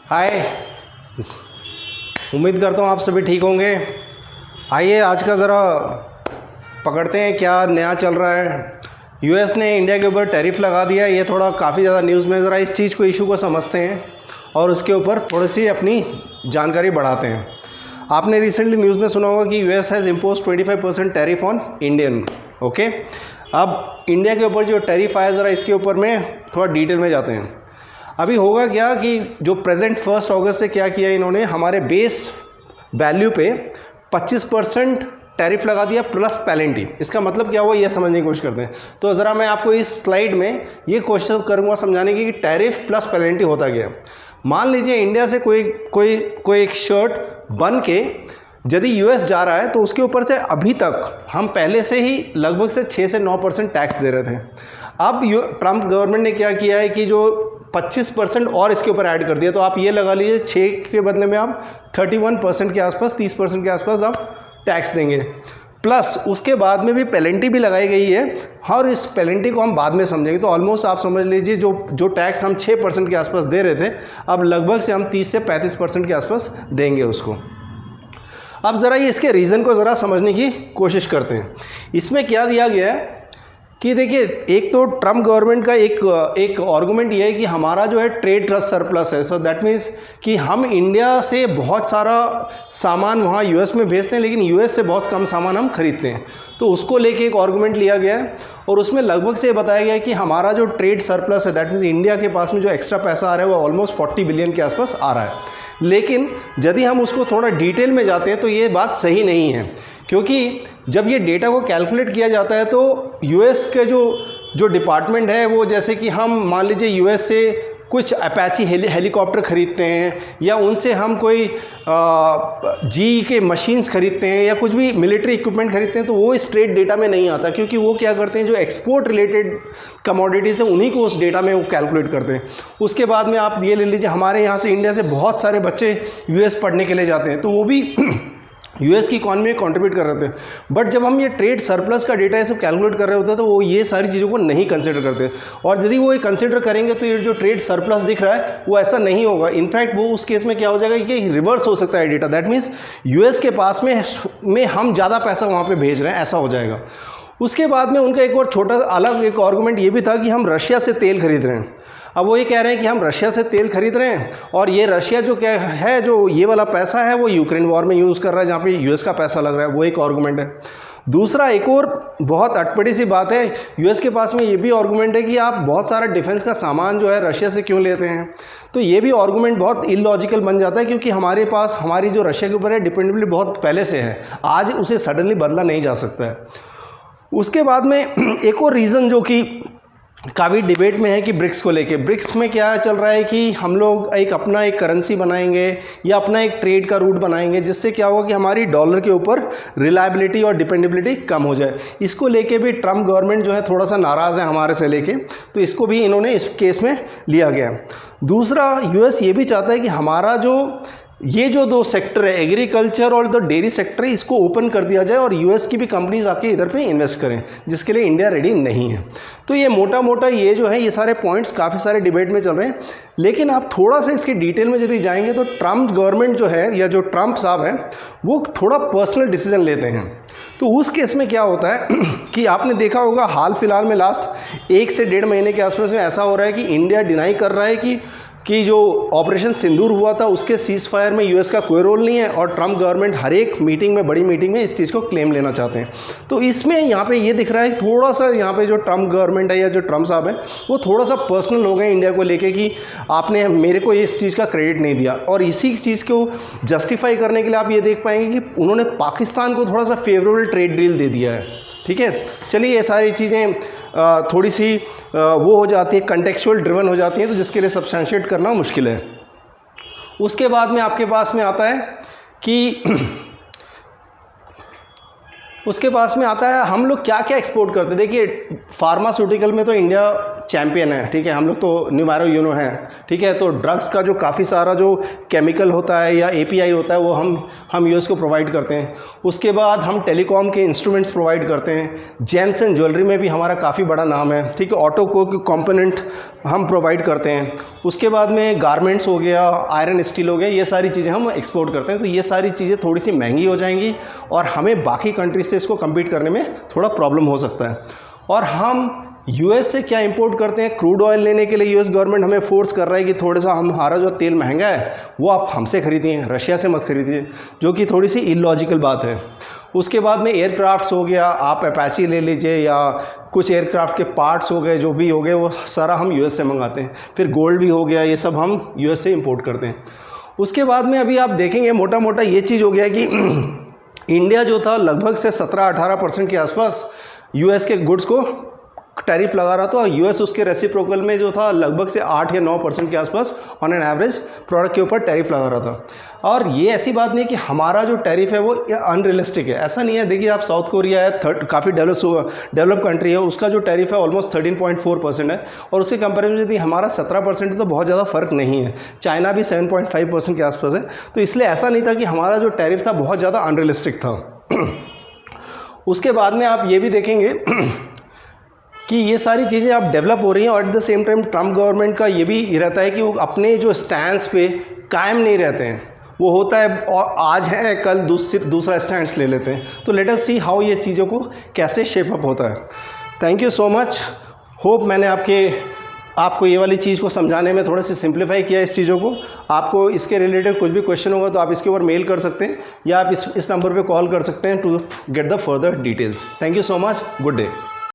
हाय, उम्मीद करता हूँ आप सभी ठीक होंगे। आइए आज का ज़रा पकड़ते हैं क्या नया चल रहा है। यूएस ने इंडिया के ऊपर टैरिफ लगा दिया। ये थोड़ा काफ़ी ज़्यादा न्यूज़ में, ज़रा इस चीज़ को, इशू को समझते हैं और उसके ऊपर थोड़ी सी अपनी जानकारी बढ़ाते हैं। आपने रिसेंटली न्यूज़ में सुना होगा कि US has impose 25% tariff on Indian. Okay, अब इंडिया के ऊपर जो टैरिफ आया, ज़रा इसके ऊपर में थोड़ा डिटेल में जाते हैं। अभी होगा क्या कि जो प्रेजेंट 1 अगस्त से क्या किया इन्होंने, हमारे बेस वैल्यू पे 25% टैरिफ लगा दिया प्लस पेनल्टी। इसका मतलब क्या हुआ ये समझने की कोशिश करते हैं। तो ज़रा मैं आपको इस स्लाइड में ये कोशिश करूँगा समझाने की कि टैरिफ प्लस पेनल्टी होता क्या। मान लीजिए इंडिया से कोई एक शर्ट बन के यदि यूएस जा रहा है तो उसके ऊपर से अभी तक हम पहले से ही लगभग से 6 से 9% टैक्स दे रहे थे। अब ट्रंप गवर्नमेंट ने क्या किया है कि जो 25% और इसके ऊपर ऐड कर दिया, तो आप ये लगा लीजिए 6 के बदले में आप 31% के आसपास, 30% के आसपास आप टैक्स देंगे। प्लस उसके बाद में भी पेनल्टी भी लगाई गई है और इस पेनल्टी को हम बाद में समझेंगे। तो ऑलमोस्ट आप समझ लीजिए जो टैक्स हम 6% के आसपास दे रहे थे, अब लगभग से हम 30 से 35% के आसपास देंगे उसको। अब ज़रा ये इसके रीज़न को ज़रा समझने की कोशिश करते हैं। इसमें क्या दिया गया है कि देखिए, एक तो ट्रम्प गवर्नमेंट का एक आर्गूमेंट ये है कि हमारा जो है ट्रेड सरप्लस है। सो दैट मीन्स कि हम इंडिया से बहुत सारा सामान वहाँ यूएस में भेजते हैं, लेकिन यूएस से बहुत कम सामान हम खरीदते हैं। तो उसको लेके एक आर्गूमेंट लिया गया है और उसमें लगभग से बताया गया है कि हमारा जो ट्रेड सरप्लस है, दैट मीन्स इंडिया के पास में जो एक्स्ट्रा पैसा आ रहा है वो ऑलमोस्ट 40 बिलियन के आसपास आ रहा है। लेकिन यदि हम उसको थोड़ा डिटेल में जाते हैं तो ये बात सही नहीं है, क्योंकि जब ये डेटा को कैलकुलेट किया जाता है तो यूएस के जो डिपार्टमेंट है वो, जैसे कि हम मान लीजिए यूएस से कुछ अपैची हेलीकॉप्टर ख़रीदते हैं या उनसे हम कोई जी के मशीन्स खरीदते हैं या कुछ भी मिलिट्री इक्विपमेंट खरीदते हैं, तो वो इस ट्रेड डेटा में नहीं आता, क्योंकि वो क्या करते हैं, जो एक्सपोर्ट रिलेटेड कमोडिटीज़ हैं उन्हीं को उस डेटा में वो कैलकुलेट करते हैं। उसके बाद में आप ये ले लीजिए, हमारे यहाँ से इंडिया से बहुत सारे बच्चे यूएस पढ़ने के लिए जाते हैं, तो वो भी यूएस की इकॉनमी में कंट्रीब्यूट कर रहे थे। बट जब हम ये ट्रेड सरप्लस का डेटा ये सब कैलकुलेट कर रहे होते हैं तो वो ये सारी चीज़ों को नहीं कंसिडर करते, और यदि वो ये कंसिडर करेंगे तो ये जो ट्रेड सरप्लस दिख रहा है वो ऐसा नहीं होगा। इनफैक्ट वो उस केस में क्या हो जाएगा कि रिवर्स हो सकता है डेटा। दैट मीन्स यूएस के पास में हम ज़्यादा पैसा वहाँ पर भेज रहे हैं, ऐसा हो जाएगा। उसके बाद में उनका एक और छोटा अलग एक आर्गूमेंट ये भी था कि हम रशिया से तेल खरीद रहे हैं। अब वो ये कह रहे हैं कि हम रशिया से तेल खरीद रहे हैं और ये रशिया जो क्या है, जो ये वाला पैसा है वो यूक्रेन वॉर में यूज़ कर रहा है, जहाँ पे यूएस का पैसा लग रहा है। वो एक आर्गूमेंट है। दूसरा एक और बहुत अटपटी सी बात है, यूएस के पास में ये भी आर्गूमेंट है कि आप बहुत सारा डिफेंस का सामान जो है रशिया से क्यों लेते हैं। तो ये भी आर्गूमेंट बहुत इलॉजिकल बन जाता है, क्योंकि हमारे पास हमारी जो रशिया के ऊपर है डिपेंडेबिलिटी बहुत पहले से है, आज उसे सडनली बदला नहीं जा सकता है। उसके बाद में एक और रीज़न जो कि काफ़ी डिबेट में है कि ब्रिक्स को लेके, ब्रिक्स में क्या चल रहा है कि हम लोग अपना एक करेंसी बनाएंगे या अपना एक ट्रेड का रूट बनाएंगे, जिससे क्या होगा कि हमारी डॉलर के ऊपर रिलायबिलिटी और डिपेंडेबिलिटी कम हो जाए। इसको लेके भी ट्रम्प गवर्नमेंट जो है थोड़ा सा नाराज़ है हमारे से लेके, तो इसको भी इन्होंने इस केस में लिया गया। दूसरा, यूएस ये भी चाहता है कि हमारा ये जो दो सेक्टर है, एग्रीकल्चर और द डेयरी सेक्टर है, इसको ओपन कर दिया जाए और यूएस की भी कंपनीज आके इधर पे इन्वेस्ट करें, जिसके लिए इंडिया रेडी नहीं है। तो ये मोटा मोटा ये जो है, ये सारे पॉइंट्स काफ़ी सारे डिबेट में चल रहे हैं। लेकिन आप थोड़ा सा इसके डिटेल में यदि जाएंगे तो ट्रम्प गवर्नमेंट जो है, या जो ट्रम्प साहब हैं, वो थोड़ा पर्सनल डिसीजन लेते हैं। तो उस केस में क्या होता है कि आपने देखा होगा हाल फिलहाल में लास्ट 1 से 1.5 महीने के आसपास में ऐसा हो रहा है कि इंडिया डिनाई कर रहा है कि जो ऑपरेशन सिंदूर हुआ था उसके सीज फायर में यूएस का कोई रोल नहीं है, और ट्रम्प गवर्नमेंट हर एक मीटिंग में, बड़ी मीटिंग में इस चीज़ को क्लेम लेना चाहते हैं। तो इसमें यहाँ पे ये दिख रहा है थोड़ा सा, यहाँ पे जो ट्रम्प गवर्नमेंट है या जो ट्रम्प साहब है वो थोड़ा सा पर्सनल हो गए इंडिया को लेके कि आपने मेरे को इस चीज़ का क्रेडिट नहीं दिया। और इसी चीज़ को जस्टिफाई करने के लिए आप ये देख पाएंगे कि उन्होंने पाकिस्तान को थोड़ा सा फेवरेबल ट्रेड डील दे दिया है। ठीक है, चलिए ये सारी चीज़ें थोड़ी सी वो हो जाती है, कंटेक्चुअल ड्रिवन हो जाती हैं, तो जिसके लिए सब्सटेंशिएट करना मुश्किल है। उसके बाद में आपके पास में आता है कि उसके पास में आता है हम लोग क्या क्या एक्सपोर्ट करते हैं। देखिए, फार्मास्यूटिकल में तो इंडिया चैम्पियन है, ठीक है, हम लोग तो न्यूमेरो यूनो हैं, ठीक है। तो ड्रग्स का जो काफ़ी सारा जो केमिकल होता है या एपीआई होता है वो हम यूएस को प्रोवाइड करते हैं। उसके बाद हम टेलीकॉम के इंस्ट्रूमेंट्स प्रोवाइड करते हैं। जेम्स एंड ज्वेलरी में भी हमारा काफ़ी बड़ा नाम है, ठीक है। ऑटो को कंपोनेंट हम प्रोवाइड करते हैं। उसके बाद में गारमेंट्स हो गया, आयरन स्टील हो गया, ये सारी चीज़ें हम एक्सपोर्ट करते हैं। तो ये सारी चीज़ें थोड़ी सी महंगी हो जाएंगी और हमें बाकी कंट्रीज से इसको कम्पीट करने में थोड़ा प्रॉब्लम हो सकता है। और हम यूएस से क्या इंपोर्ट करते हैं, क्रूड ऑयल लेने के लिए यूएस गवर्नमेंट हमें फोर्स कर रहा है कि थोड़ा सा हमारा जो तेल महंगा है वो आप हमसे खरीदिए, रशिया से मत खरीदिए, जो कि थोड़ी सी इलॉजिकल बात है। उसके बाद में एयरक्राफ्ट्स हो गया, आप अपाची ले लीजिए या कुछ एयरक्राफ्ट के पार्ट्स हो गए, जो भी हो गए वो सारा हम यूएस से मंगाते हैं। फिर गोल्ड भी हो गया, ये सब हम यूएस से इंपोर्ट करते हैं। उसके बाद में अभी आप देखेंगे मोटा मोटा ये चीज़ हो गया कि इंडिया जो था लगभग से 17-18% के आसपास यूएस के गुड्स को टैरिफ लगा रहा था और यूएस उसके रेसिप्रोकल में जो था लगभग से 8 या 9% के आसपास ऑन एन एवरेज प्रोडक्ट के ऊपर टैरिफ लगा रहा था। और ये ऐसी बात नहीं कि हमारा जो टैरिफ है वो अनरियलिस्टिक है, ऐसा नहीं है। देखिए आप साउथ कोरिया है, काफ़ी डेवलप कंट्री है, उसका जो टैरिफ है ऑलमोस्ट 13.4% है और उसके कंपेरिजन यदि हमारा 17% है तो बहुत ज़्यादा फ़र्क नहीं है। चाइना भी 7.5% के आसपास है। तो इसलिए ऐसा नहीं था कि हमारा जो टैरिफ था बहुत ज़्यादा अनरियलिस्टिक था। उसके बाद में आप ये भी देखेंगे कि ये सारी चीज़ें अब डेवलप हो रही हैं और at the same time Trump government का ये भी रहता है कि वो अपने जो स्टैंड्स पे कायम नहीं रहते हैं। वो होता है और आज है कल दूसरा स्टैंड्स ले लेते हैं। तो लेट अस सी हाउ ये चीज़ों को कैसे शेप अप होता है। Thank you so much. Hope मैंने आपको ये वाली चीज़ को समझाने में थोड़ा सा सिंप्लीफाई किया इस चीज़ों को। आपको इसके रिलेटेड कुछ भी क्वेश्चन होगा तो आप इसके ऊपर मेल कर सकते हैं या आप इस नंबर पे कॉल कर सकते हैं to get the further details. Thank you so much. Good day.